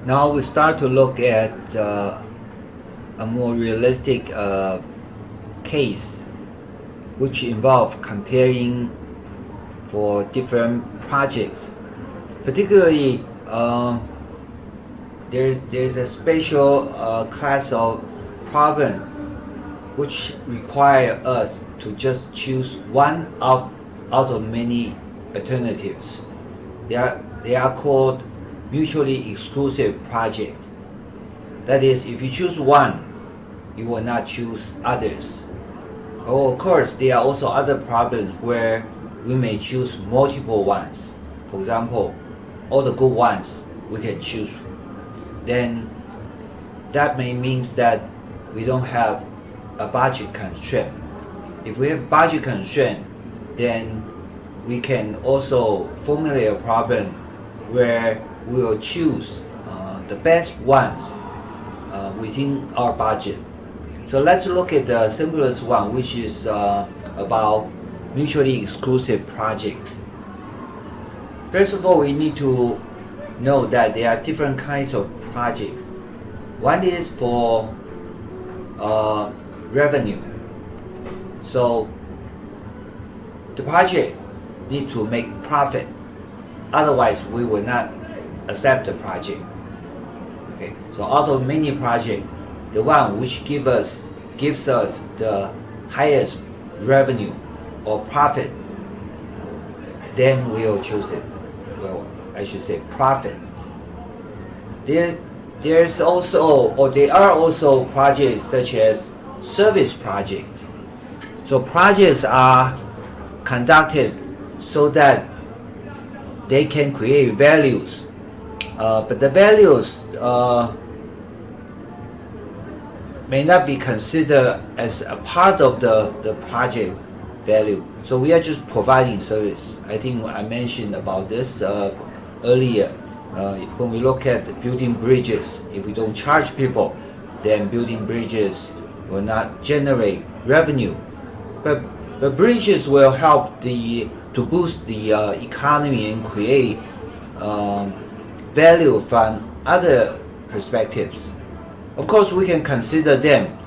Now we start to look at a more realistic case, which involve comparing for different projects. Particularly, there's a special class of problem which require us to just choose one out of many alternatives. They are called mutually exclusive projects. That is, if you choose one, you will not choose others. Of course, there are also other problems where we may choose multiple ones. For example, all the good ones we can choose. Then that may means that we don't have a budget constraint. If we have budget constraint, then we can also formulate a problem where we will choose the best ones within our budget. So let's look at the simplest one, which is about mutually exclusive projects. First of all, we need to know that there are different kinds of projects. One is for revenue. So the project needs to make profit. Otherwise, we will not accept the project. Okay. So out of many projects, the one which gives us the highest revenue or profit, then we will choose it. Well, I should say profit. There are also projects such as service projects. So projects are conducted so that they can create values, but the values may not be considered as a part of the project value. So we are just providing service. I think I mentioned about this earlier. When we look at building bridges, if we don't charge people, then building bridges will not generate revenue. But bridges will help to boost the economy and create value from other perspectives. Of course, we can consider them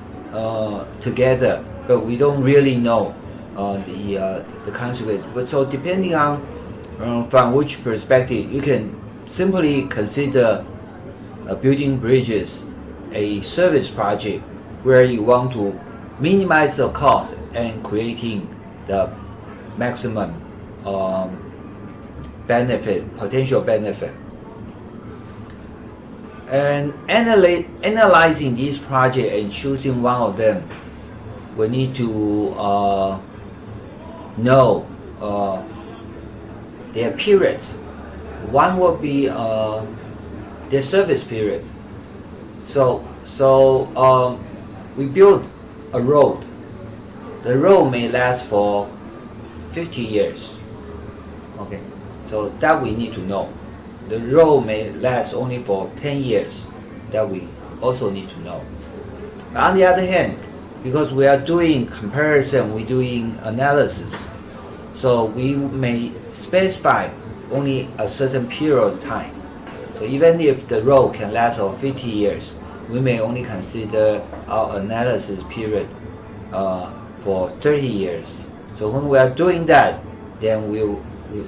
together, but we don't really know the consequence. But so depending on from which perspective, you can simply consider building bridges a service project where you want to minimize the cost and creating the maximum potential benefit. And analyzing these projects and choosing one of them, we need to know their periods. One will be their service period. So we build a road. The road may last for 50 years. Okay, so that we need to know. The road may last only for 10 years. That we also need to know. On the other hand, because we are doing comparison, we're doing analysis, so we may specify only a certain period of time. So even if the road can last for 50 years, we may only consider our analysis period for 30 years. So when we are doing that, then we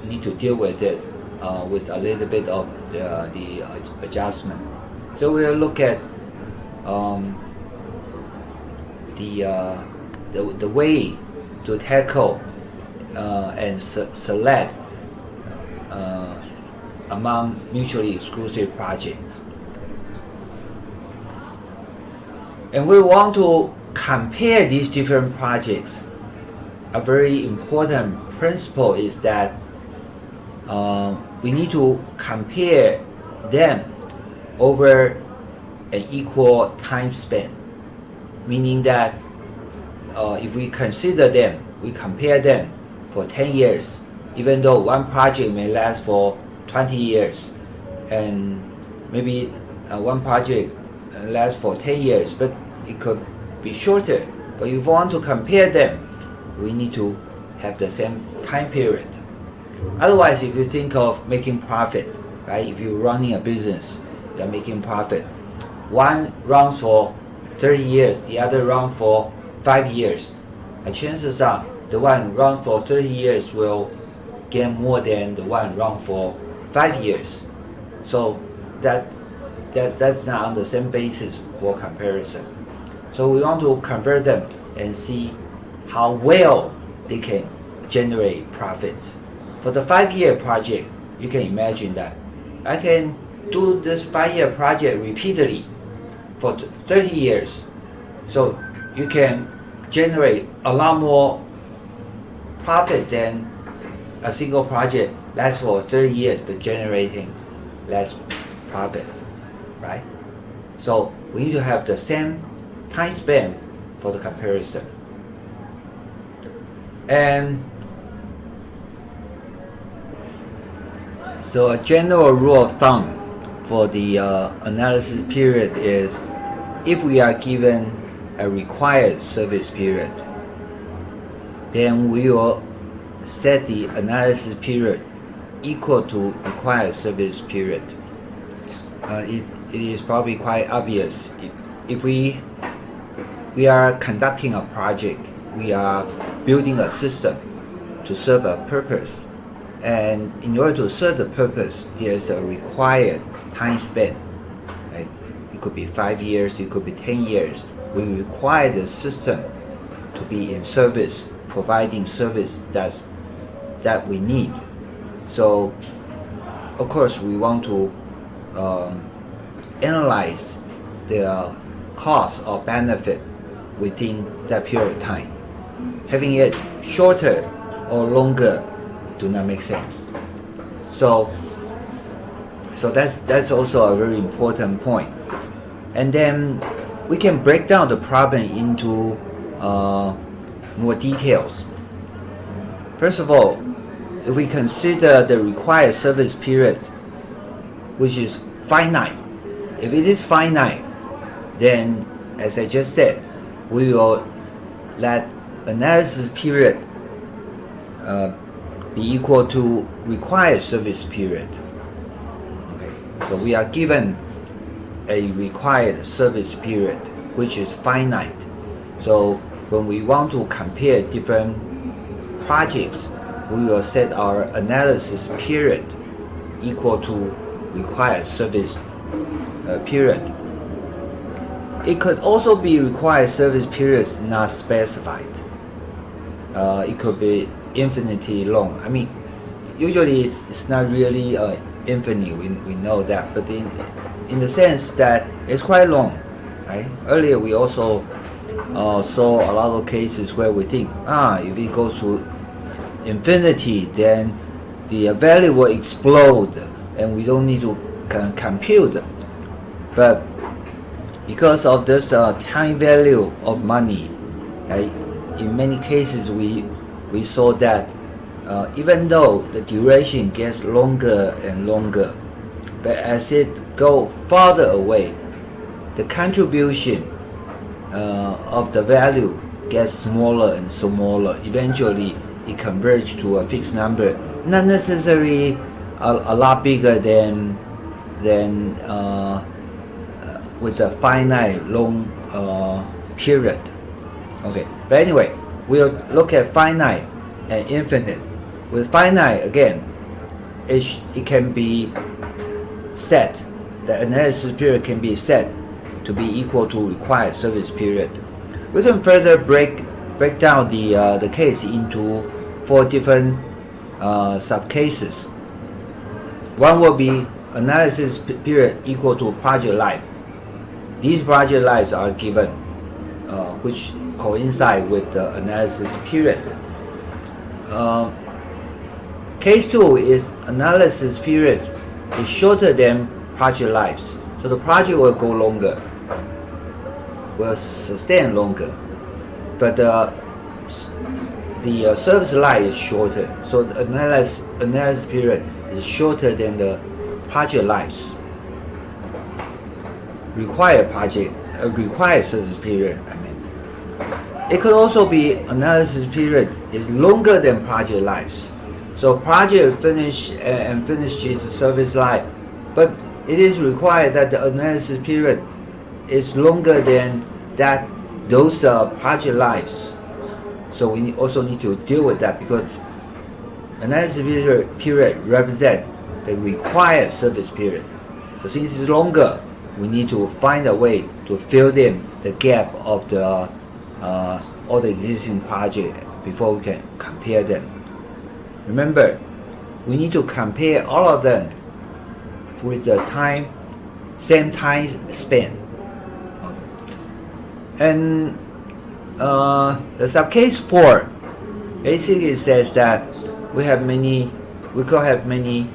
need to deal with it with a little bit of the adjustment. So we'll look at the way to tackle and select among mutually exclusive projects. And we want to compare these different projects. A very important principle is that we need to compare them over an equal time span. Meaning that if we consider them, we compare them for 10 years, even though one project may last for 20 years, and maybe one project lasts for 10 years, but it could be shorter. But if we want to compare them, we need to have the same time period. Otherwise, if you think of making profit, right? If you're running a business, they are making profit. One runs for 30 years, the other runs for 5 years. And chances are the one run for 30 years will gain more than the one run for 5 years. So that's not on the same basis for comparison. So we want to convert them and see how well they can generate profits. For the 5-year project, you can imagine that I can do this 5-year project repeatedly for 30 years. So you can generate a lot more profit than a single project lasts for 30 years but generating less profit, right? So we need to have the same time span for the comparison. And so a general rule of thumb for the analysis period is, if we are given a required service period, then we will set the analysis period equal to required service period. It is probably quite obvious. If we are conducting a project, we are building a system to serve a purpose, and in order to serve the purpose, there's a required time span. Right? It could be 5 years, it could be 10 years. We require the system to be in service, providing service that we need. So, of course, we want to analyze the cost or benefit within that period of time. Having it shorter or longer do not make sense. So that's also a very important point. And then we can break down the problem into more details. First of all, if we consider the required service period, which is finite, if it is finite, then as I just said, we will let analysis period be equal to required service period. Okay, so we are given a required service period which is finite. So when we want to compare different projects, we will set our analysis period equal to required service period. It could also be required service periods not specified. It could be infinitely long. I mean, usually it's not really infinite. We know that, but in the sense that it's quite long, right? Earlier we also saw a lot of cases where we think, if it goes to infinity, then the value will explode, and we don't need to compute. But because of this time value of money, right, in many cases we saw that even though the duration gets longer and longer, but as it goes farther away, the contribution of the value gets smaller and smaller. Eventually it converges to a fixed number, not necessarily a lot bigger than with a finite long period. Okay, but anyway, we'll look at finite and infinite. With finite, again, it can be set, the analysis period can be set to be equal to required service period. We can further break down the case into 4 different subcases. One will be analysis period equal to project life. These project lives are given, which coincide with the analysis period. Case 2 is analysis period is shorter than project lives. So the project will go longer, will sustain longer, but the service life is shorter. So the analysis period is shorter than the project lives. Required service period, I mean. It could also be analysis period is longer than project lives. So project finishes the service life, but it is required that the analysis period is longer than those project lives. So we also need to deal with that, because analysis period represent the required service period. So since it's longer, we need to find a way to fill in the gap of the all the existing project before we can compare them. Remember, we need to compare all of them with the same time span. And the subcase 4 basically says that we could have many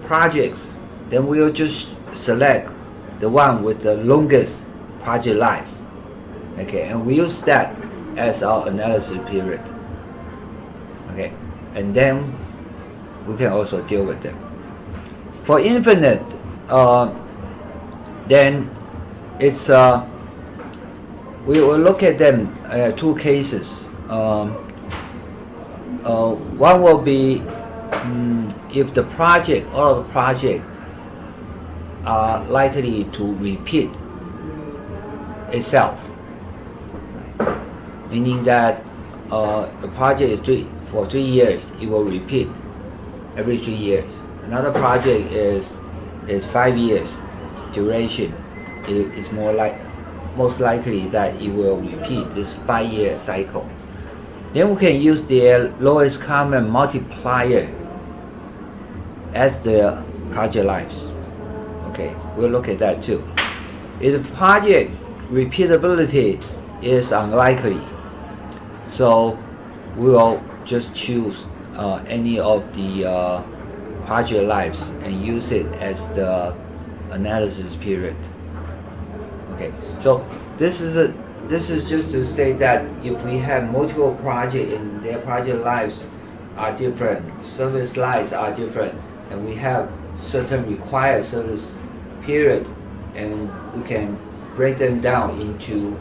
projects. Then we'll just select the one with the longest project life. Okay, and we use that as our analysis period. Okay, and then we can also deal with them. For infinite, then it's we will look at them two cases. One will be if the project, all of the project are likely to repeat itself, meaning that a project for 3 years, it will repeat every 3 years. Another project is 5 years duration. It is most likely that it will repeat this 5-year cycle. Then we can use the lowest common multiplier as the project lives. Okay, we'll look at that too. If project repeatability is unlikely, so we will just choose any of the project lives and use it as the analysis period. Okay, so this is just to say that if we have multiple projects and their project lives are different, service lives are different, and we have certain required service period, and we can break them down into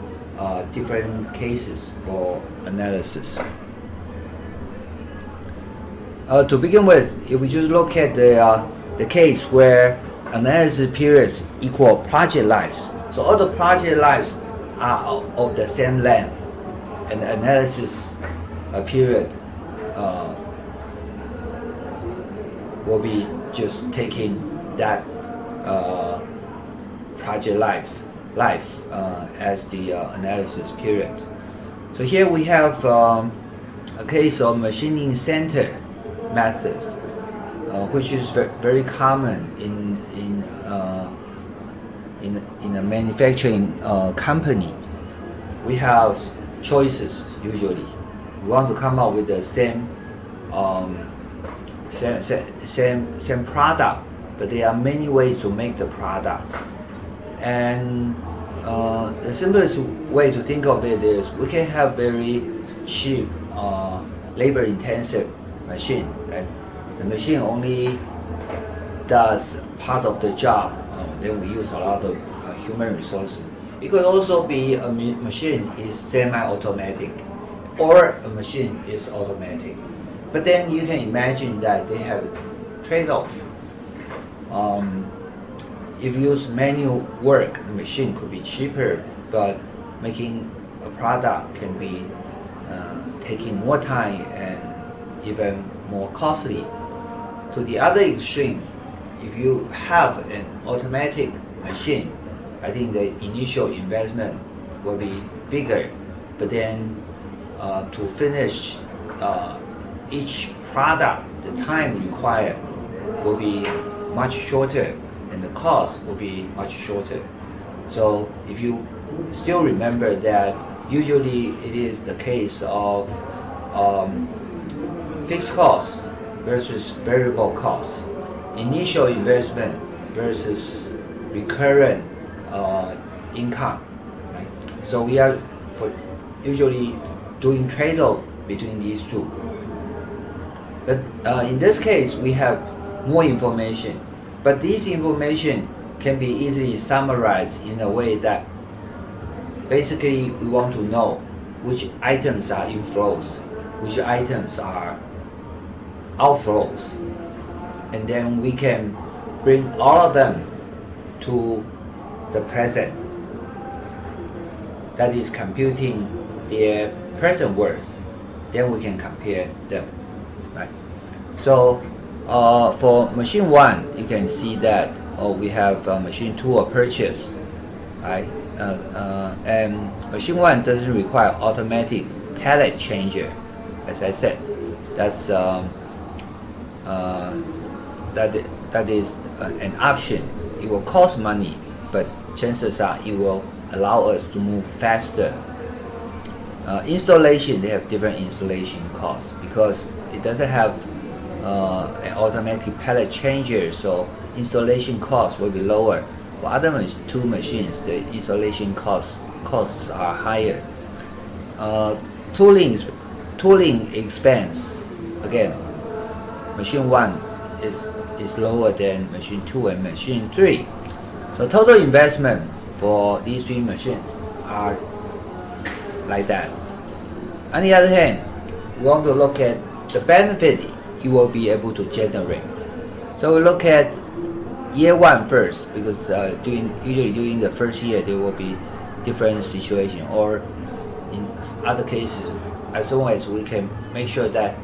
different cases for analysis. To begin with, if we just look at the case where analysis periods equal project lives, so all the project lives are of the same length, and the analysis period will be just taking that project life as the analysis period. So here we have a case of machining center methods, which is very common in a manufacturing company. We have choices usually. We want to come up with the same product, but there are many ways to make the products. And the simplest way to think of it is we can have very cheap, labor-intensive machine. Right? The machine only does part of the job. Then we use a lot of human resources. It could also be a machine is semi-automatic, or a machine is automatic. But then you can imagine that they have trade-off. If you use manual work, the machine could be cheaper, but making a product can be taking more time and even more costly. To the other extreme, if you have an automatic machine, I think the initial investment will be bigger, but then to finish each product, the time required will be much shorter, and the cost will be much shorter. So if you still remember that usually it is the case of fixed costs versus variable costs, initial investment versus recurrent income. Right? So we are usually doing trade-off between these two. But in this case, we have more information. But this information can be easily summarized in a way that basically we want to know which items are inflows, which items are outflows, and then we can bring all of them to the present, that is computing their present worth, then we can compare them, right? So for machine 1, you can see that we have machine 2 or purchase, right? And machine 1 doesn't require automatic pallet changer, as I said. That's that is an option. It will cost money, but chances are it will allow us to move faster. Installation, they have different installation costs because it doesn't have an automatic pallet changer, so installation costs will be lower. For other two machines, the installation costs are higher. Tooling expense, again, machine 1 is lower than machine 2 and machine 3. So total investment for these 3 machines are like that. On the other hand, we want to look at the benefit you will be able to generate. So we look at year 1 first, because usually during the first year there will be different situation, or in other cases, as long as we can make sure that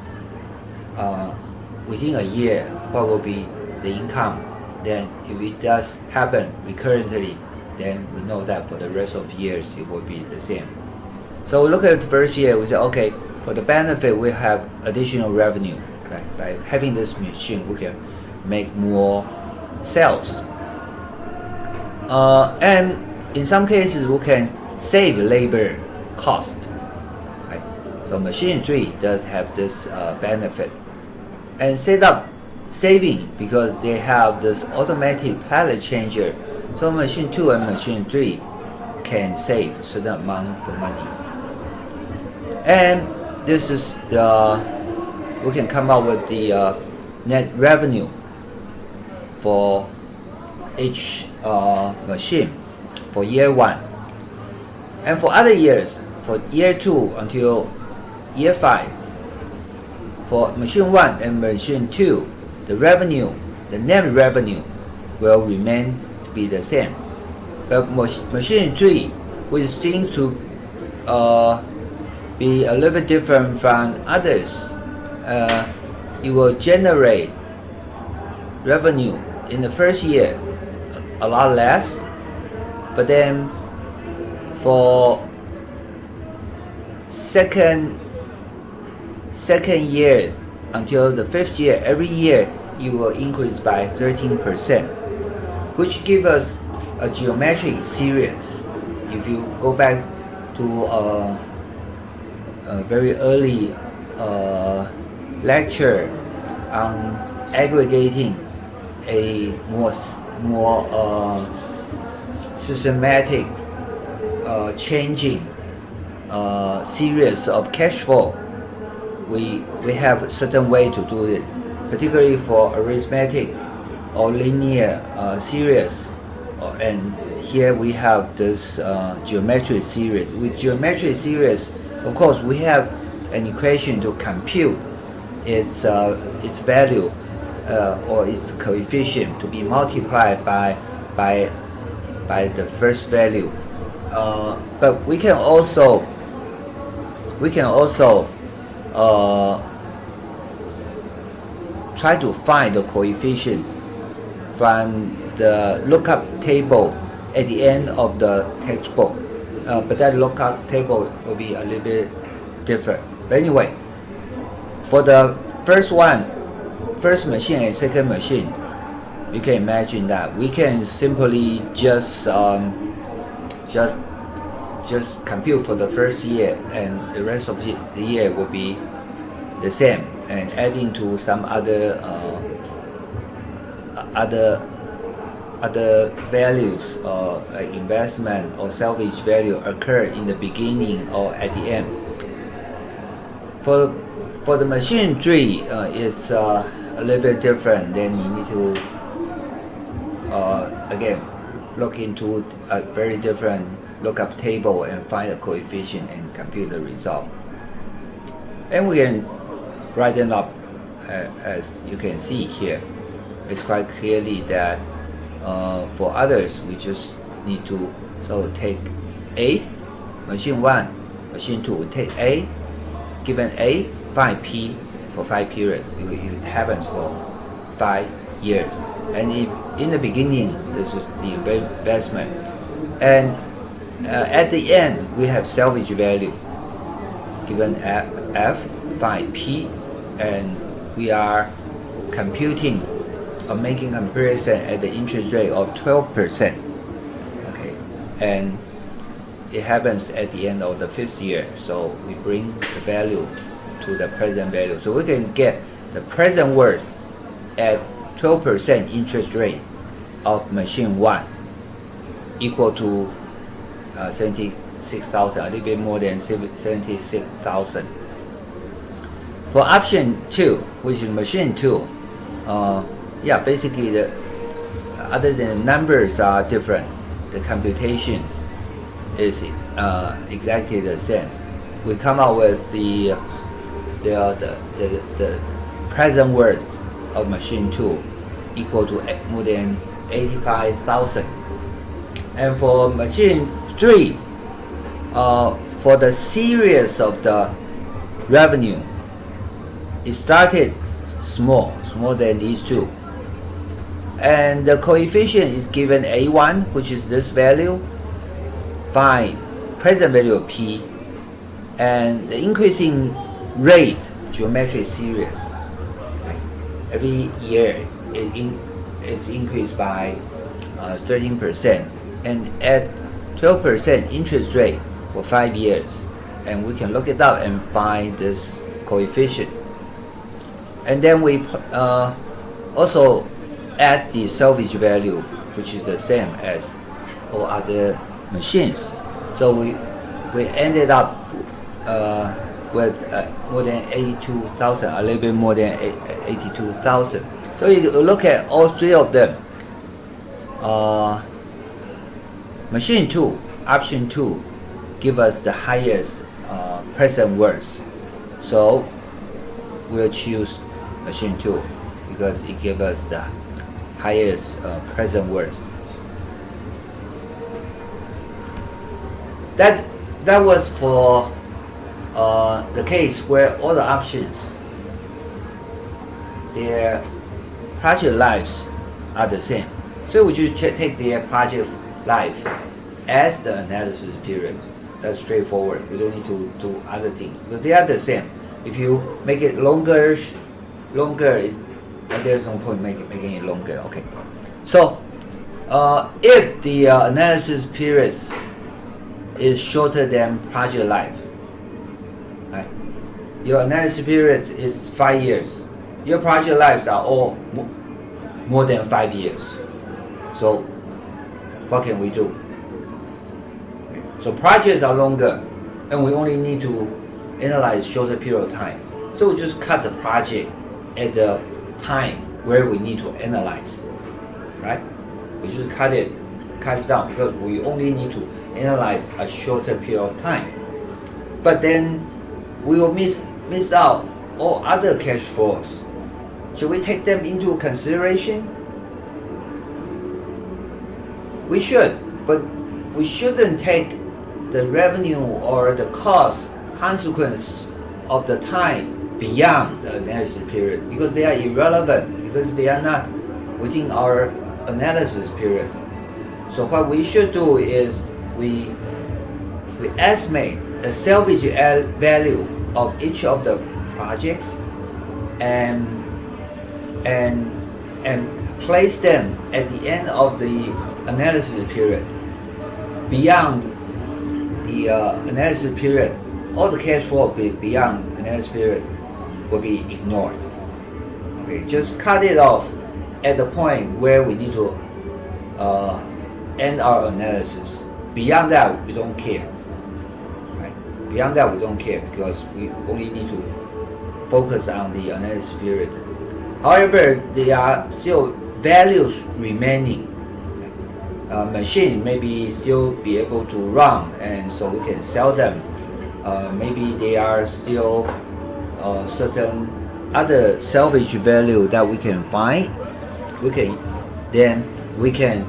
within a year what will be the income, then if it does happen recurrently, then we know that for the rest of the years it will be the same. So we look at the first year, we say, okay, for the benefit we have additional revenue, right? By having this machine we can make more sales, and in some cases we can save labor cost, right? So machine 3 does have this benefit, and saving because they have this automatic pallet changer. So machine 2 and machine 3 can save certain amount of money, and this is we can come up with the net revenue for each machine for year 1, and for other years, for year 2 until year 5, for machine 1 and machine 2, the net revenue will remain to be the same. But machine 3, which seems to be a little bit different from others, it will generate revenue in the first year a lot less, but then for second years until the 5th year, every year it will increase by 13%, which gives us a geometric series. If you go back to a very early lecture on aggregating a more systematic changing series of cash flow, we have a certain way to do it, particularly for arithmetic or linear series, and here we have this geometric series. With geometric series, of course, we have an equation to compute its value or its coefficient to be multiplied by the first value. But we can also try to find the coefficient from the lookup table at the end of the textbook, but that lookup table will be a little bit different. But anyway, for the first machine and second machine, you can imagine that we can simply just compute for the first year, and the rest of the year will be the same, and adding to some other values, like investment or salvage value, occur in the beginning or at the end. For the machine 3, it's a little bit different. Then you need to again look into a very different lookup table and find a coefficient and compute the result. And we can write them up as you can see here. it's quite clearly that for others, we just need to take A, machine 1, machine 2, we take A, given A, find P for 5 periods, because it happens for 5 years. And in the beginning, this is the investment. And at the end, we have salvage value, given F, find P, and we are computing or making comparison at the interest rate of 12%. Okay, and it happens at the end of the 5th year. So we bring the value to the present value. So we can get the present worth at 12% interest rate of machine 1 equal to 76,000, a little bit more than 76,000. For option 2, which is machine 2, yeah, basically the other than the numbers are different, the computations is exactly the same. We come out with the present worth of machine 2 equal to more than 85,000. And for machine 3, for the series of the revenue, it started small than these two, and the coefficient is given A1, which is this value. Find present value of P, and the increasing rate, geometric series. Right? Every year it's increased by 13%, and at 12% interest rate for 5 years. And we can look it up and find this coefficient. And then we also add the salvage value, which is the same as all other machines. So we ended up with more than 82,000, a little bit more than 82,000. So you look at all three of them. Machine 2, option 2, give us the highest present worth. So we'll choose machine 2 because it gives us the highest present worth. That was for the case where all the options, their project lives are the same. So we just take their project life as the analysis period. That's straightforward. We don't need to do other things because they are the same. If you make it longer, there's no point making it longer. Okay. So if the analysis period is shorter than project life, right? Your analysis period is 5 years. Your project lives are all more than 5 years. So what can we do? Okay. So projects are longer, and we only need to analyze shorter period of time. So we just cut the project at the time where we need to analyze, right? We just cut it down because we only need to analyze a shorter period of time. But then we will miss out all other cash flows. Should we take them into consideration? We should, but we shouldn't take the revenue or the cost consequence of the time beyond the analysis period because they are irrelevant, because they are not within our analysis period. So what we should do is we estimate the salvage value of each of the projects and place them at the end of the analysis period. Beyond the analysis period, all the cash flow beyond analysis period will be ignored. Okay, just cut it off at the point where we need to end our analysis. Beyond that, we don't care. Right? Beyond that, we don't care because we only need to focus on the analysis period. However, there are still values remaining. Machine maybe still be able to run, and so we can sell them. Maybe there are still certain other salvage value that we can find, we can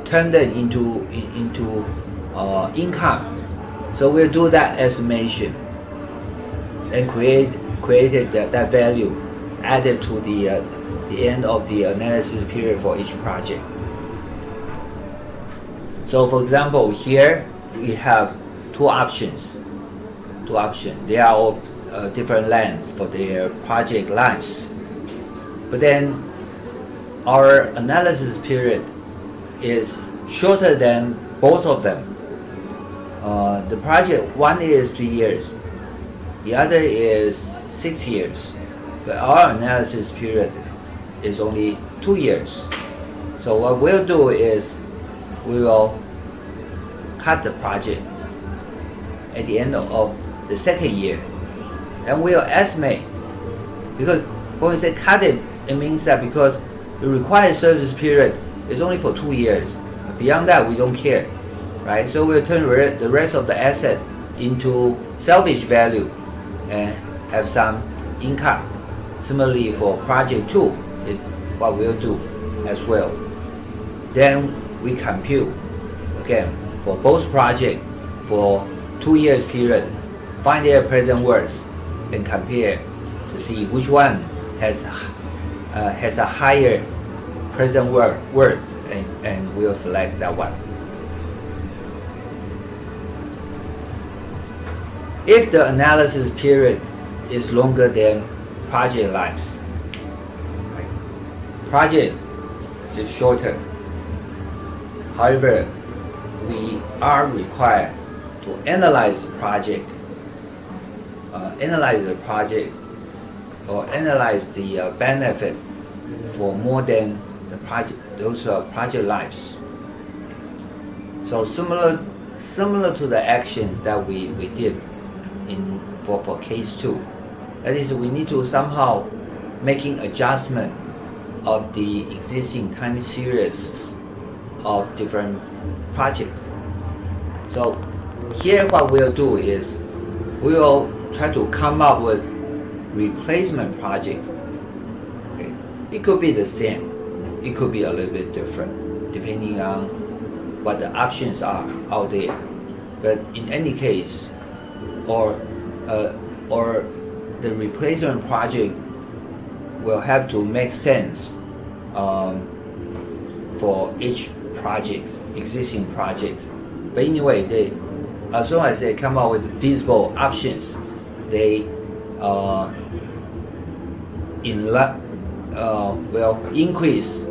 turn them into income. So we'll do that estimation and created that value added to the end of the analysis period for each project. So for example, here we have two options. They are of different lengths for their project lengths. But then our analysis period is shorter than both of them. The project, one is 3 years, the other is 6 years, but our analysis period is only 2 years. So what we'll do is we will cut the project at the end of the second year, and we'll estimate, because when we say cut it, it means that because the required service period is only for 2 years. Beyond that, we don't care, right? So we'll turn the rest of the asset into salvage value and have some income. Similarly, for project 2 is what we'll do as well. Then we compute again for both projects for 2 years period, find their present worth and compare to see which one has a higher present worth, and we'll select that one. If the analysis period is longer than project lives, right? Project is shorter. However, we are required to analyze the project or analyze the benefit for more than the project lives. So similar to the actions that we did for case 2. That is, we need to somehow making adjustment of the existing time series of different projects. So here what we'll do is we will try to come up with replacement projects. Okay. It could be the same, it could be a little bit different depending on what the options are out there. But in any case, or the replacement project will have to make sense for each project, existing projects. But anyway, as long as they come up with feasible options, they will increase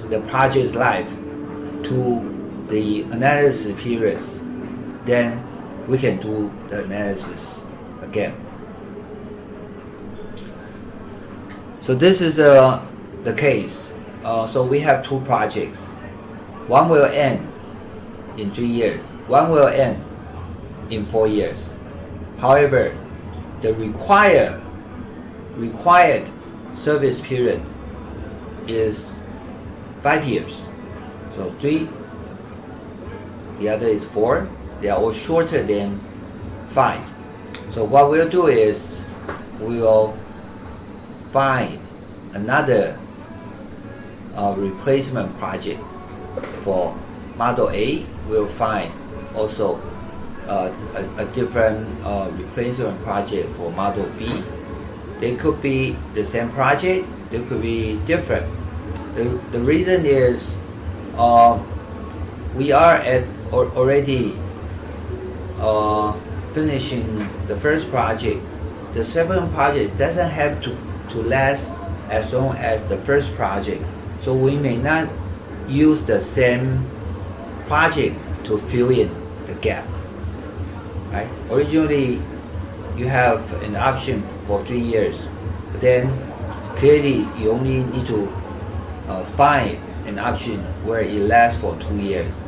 the project's life to the analysis periods. Then we can do the analysis again. So this is the case. So we have two projects. One will end in 3 years. One will end in 4 years. However, the required service period is 5 years. So 3, the other is 4. They are all shorter than 5. So what we'll do is we will find another replacement project for model A. We'll find also a different replacement project for model B. They could be the same project, they could be different. The reason is we are already finishing the first project. The second project doesn't have to last as long as the first project, so we may not use the same project to fill in the gap, right? Originally you have an option for 3 years, but then clearly you only need to find an option where it lasts for 2 years,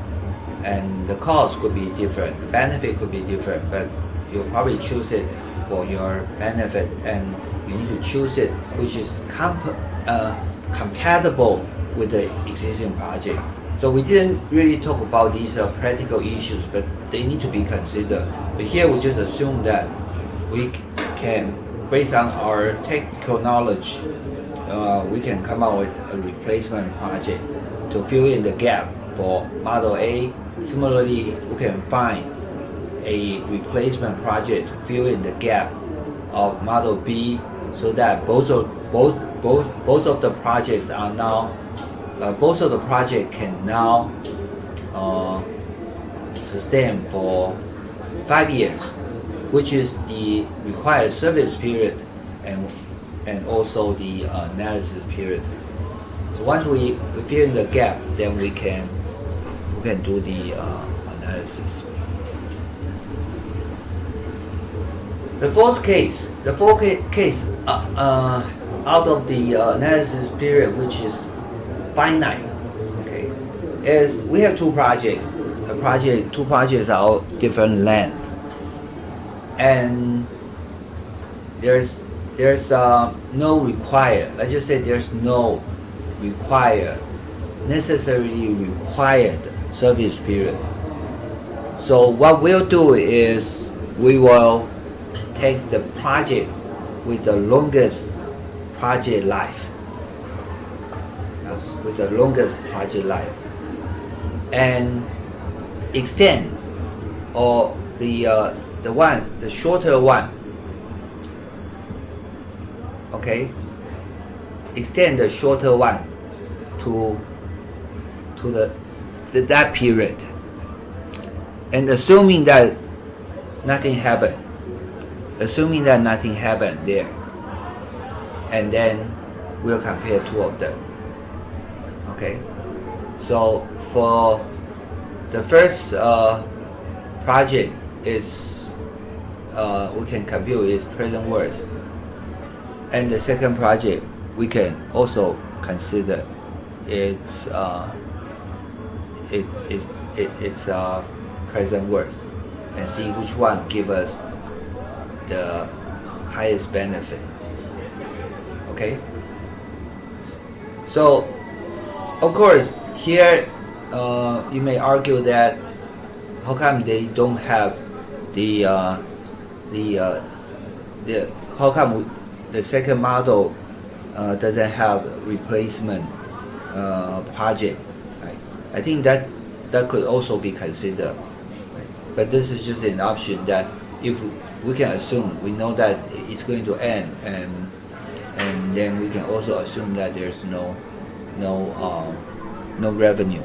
and the cost could be different, the benefit could be different, but you'll probably choose it for your benefit, and you need to choose it which is compatible with the existing project. So we didn't really talk about these practical issues, but they need to be considered. But here we just assume that we can, based on our technical knowledge we can come up with a replacement project to fill in the gap for model A. Similarly, we can find a replacement project to fill in the gap of model B, so that both of the projects are now both of the project can now sustain for 5 years, which is the required service period and also the analysis period. So once we fill in the gap, then we can do the analysis. The fourth case out of the analysis period, which is finite, okay, is we have two projects. Two projects are all different lengths, and there's no required. Let's just say there's no necessarily required service period. So what we'll do is we will take the project with the longest project life, and extend, or the shorter one, okay, extend the shorter one to that period, and assuming that nothing happened there, and then we'll compare two of them. Okay, so for the first project is we can compute its present worth, and the second project we can also consider its present worth, and see which one give us the highest benefit. Okay, so of course here you may argue that how come they don't have how come the second model doesn't have replacement project, right? I think that could also be considered, right? But this is just an option that if we can assume, we know that it's going to end, and then we can also assume that there's no revenue,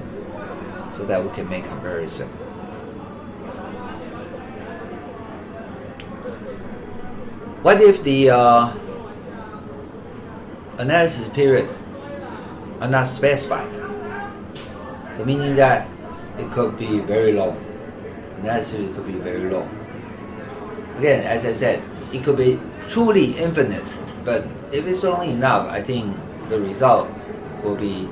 so that we can make comparison. What if the analysis periods are not specified? So meaning that it could be very long. Analysis could be very long. Again, as I said, it could be truly infinite, but if it's long enough, I think the result will be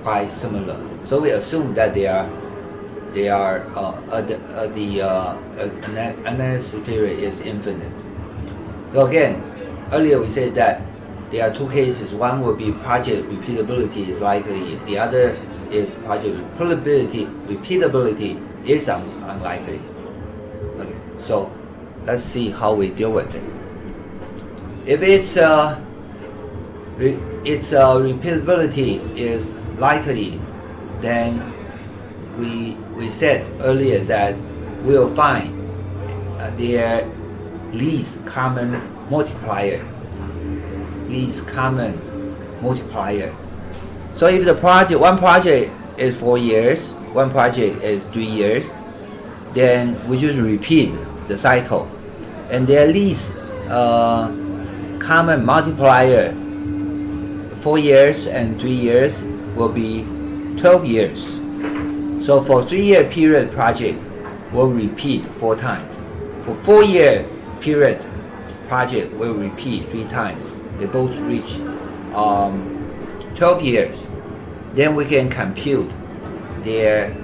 quite similar. So we assume that the analysis period is infinite. So again, earlier we said that there are two cases. One will be project repeatability is likely. The other is project repeatability is unlikely. Okay, so let's see how we deal with it. If its repeatability is likely, then we said earlier that we'll find their least common multiplier. So if one project is 4 years, one project is 3 years, then we just repeat the cycle, and their least common multiplier 4 years and 3 years will be 12 years. So for 3-year period project, we'll repeat 4 times. For 4-year period project, we'll repeat 3 times. They both reach 12 years. Then we can compute their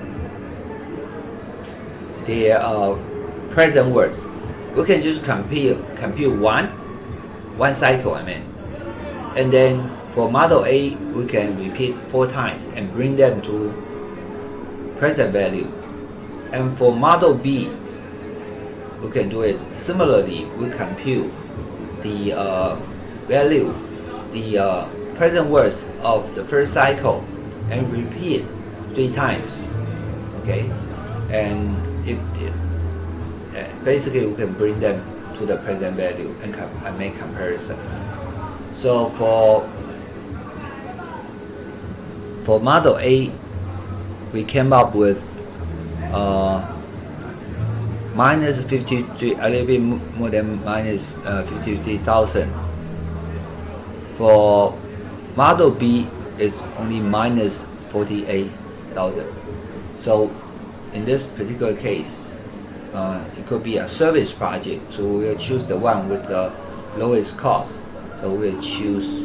present worth. We can just compute one cycle, and then for model A, we can repeat 4 times and bring them to present value. And for model B, we can do it similarly. We compute the value, the present worth of the first cycle and repeat 3 times. Okay, and if basically we can bring them to the present value and make comparison. So for model A, we came up with minus 53, a little bit more than minus 53,000. For model B, it's only minus 48,000. So in this particular case, it could be a service project. So we'll choose the one with the lowest cost. So we'll choose